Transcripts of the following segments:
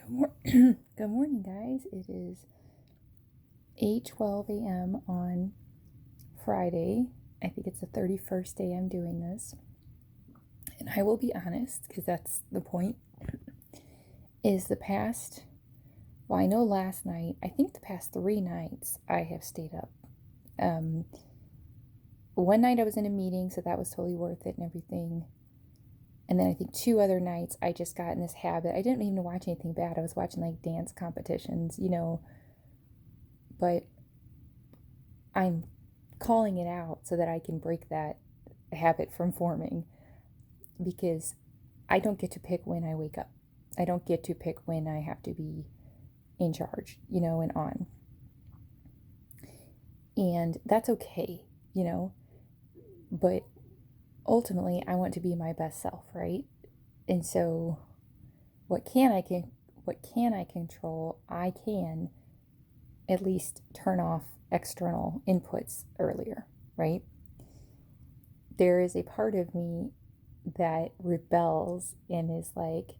Good morning, guys. It is 8:12 a.m. on Friday. I think it's the 31st day I'm doing this. And I will be honest, because that's the point, is I know last night, I think the past 3 nights I have stayed up. One night I was in a meeting, so that was totally worth it and everything. And then I think 2 other nights I just got in this habit. I didn't even watch anything bad. I was watching like dance competitions, but I'm calling it out so that I can break that habit from forming, because I don't get to pick when I wake up. I don't get to pick when I have to be in charge, and on. And that's okay, but ultimately I want to be my best self, right? And so what can I control? I can at least turn off external inputs earlier, right? There is a part of me that rebels and is like,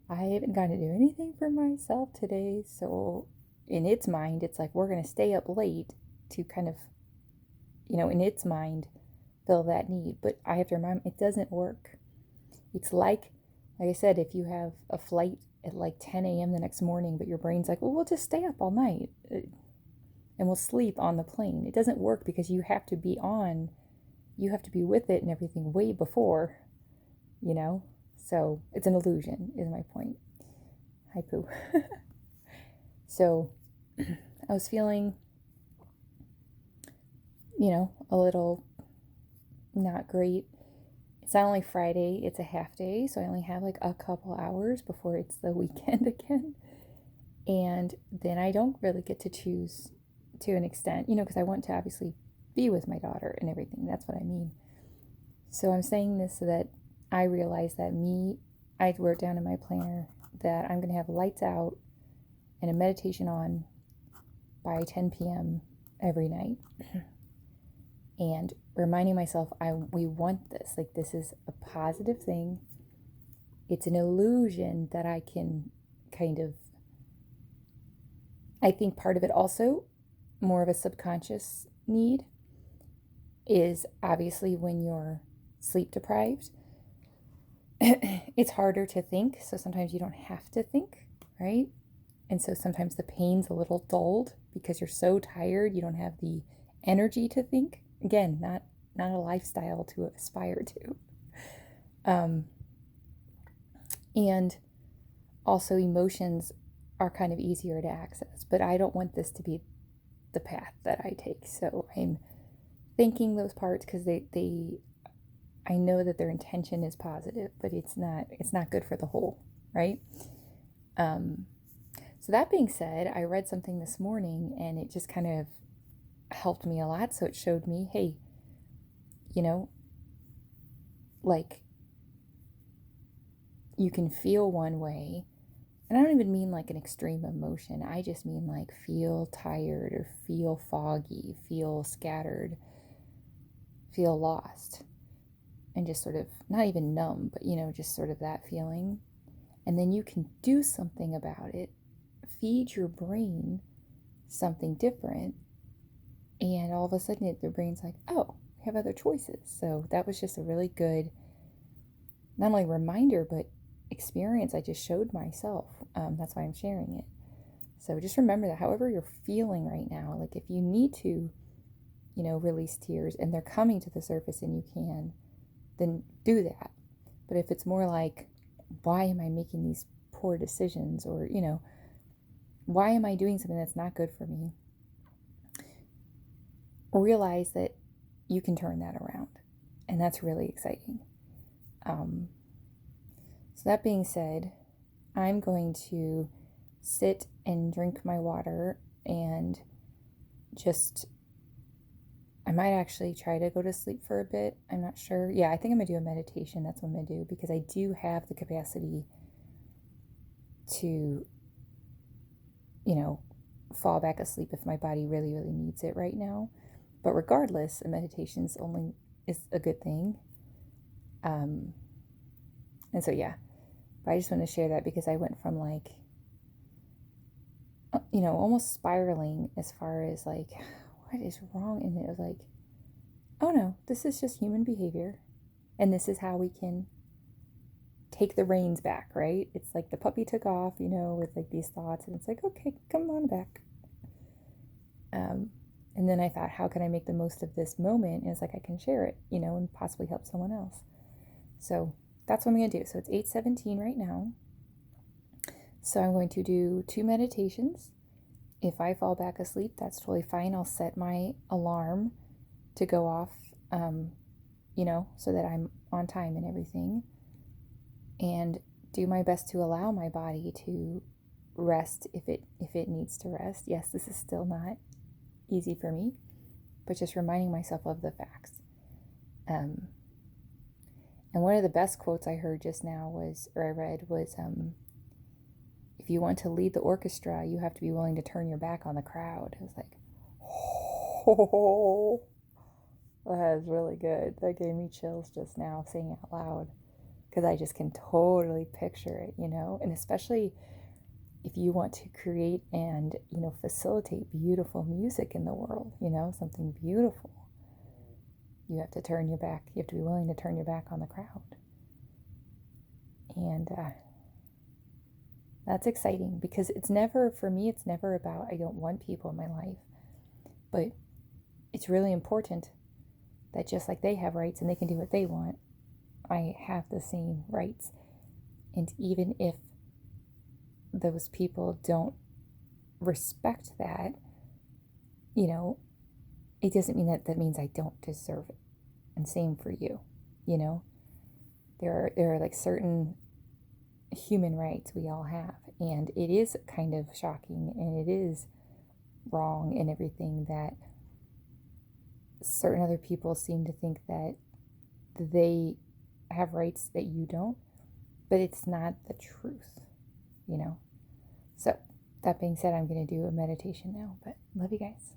I haven't got to do anything for myself today. So in its mind, it's like, we're going to stay up late to kind of, in its mind, fill that need. But I have to remind, it doesn't work. It's like I said, if you have a flight at like 10 a.m. the next morning, but your brain's like, well, we'll just stay up all night and we'll sleep on the plane. It doesn't work, because you have to be with it and everything way before, you know? So it's an illusion, is my point. Hi, Pooh. So I was feeling, a little not great. It's not only Friday, it's a half day, so I only have like a couple hours before it's the weekend again. And then I don't really get to choose to an extent, because I want to obviously be with my daughter and everything. That's what I mean. So I'm saying this so that I realize that I wrote down in my planner that I'm going to have lights out and a meditation on by 10 p.m. every night. And reminding myself, we want this. Like, this is a positive thing. It's an illusion that I can kind of, I think part of it also, more of a subconscious need, is obviously when you're sleep deprived, it's harder to think. So sometimes you don't have to think, right? And so sometimes the pain's a little dulled because you're so tired, you don't have the energy to think. Again, not a lifestyle to aspire to. And also emotions are kind of easier to access, but I don't want this to be the path that I take. So I'm thinking those parts, because I know that their intention is positive, but it's not good for the whole, right? So that being said, I read something this morning and it just kind of helped me a lot. So it showed me, hey, like, you can feel one way. And I don't even mean like an extreme emotion. I just mean like feel tired or feel foggy, feel scattered, feel lost. And just sort of, not even numb, but just sort of that feeling. And then you can do something about it. Feed your brain something different. And all of a sudden the brain's like, oh, we have other choices. So that was just a really good, not only reminder, but experience I just showed myself. That's why I'm sharing it. So just remember that however you're feeling right now, like if you need to, release tears and they're coming to the surface and you can, then do that. But if it's more like, why am I making these poor decisions? Or, why am I doing something that's not good for me? Realize that you can turn that around. And that's really exciting. So that being said, I'm going to sit and drink my water and I might actually try to go to sleep for a bit. I'm not sure. Yeah, I think I'm going to do a meditation. That's what I'm going to do, because I do have the capacity to, fall back asleep if my body really, really needs it right now. But regardless, a meditation is a good thing. And so, yeah, but I just want to share that because I went from like almost spiraling as far as like, what is wrong? And it was like, oh no, this is just human behavior. And this is how we can take the reins back, right? It's like the puppy took off, with like these thoughts, and it's like, okay, come on back. And then I thought, how can I make the most of this moment? And it's like I can share it, and possibly help someone else. So that's what I'm going to do. So it's 8:17 right now. So I'm going to do 2 meditations. If I fall back asleep, that's totally fine. I'll set my alarm to go off, so that I'm on time and everything. And do my best to allow my body to rest if it needs to rest. Yes, this is still not easy for me, but just reminding myself of the facts. And one of the best quotes I heard just now I read was, if you want to lead the orchestra, you have to be willing to turn your back on the crowd. It was like, oh, that is really good. That gave me chills just now saying it out loud, because I just can totally picture it, and especially if you want to create and, facilitate beautiful music in the world, something beautiful, you have to turn your back. You have to be willing to turn your back on the crowd. And that's exciting, because for me, it's never about, I don't want people in my life, but it's really important that just like they have rights and they can do what they want, I have the same rights. And even if those people don't respect that, it doesn't mean that means I don't deserve it. And same for you, there are like certain human rights we all have, and it is kind of shocking and it is wrong and everything that certain other people seem to think that they have rights that you don't, but it's not the truth, So that being said, I'm going to do a meditation now, but love you guys.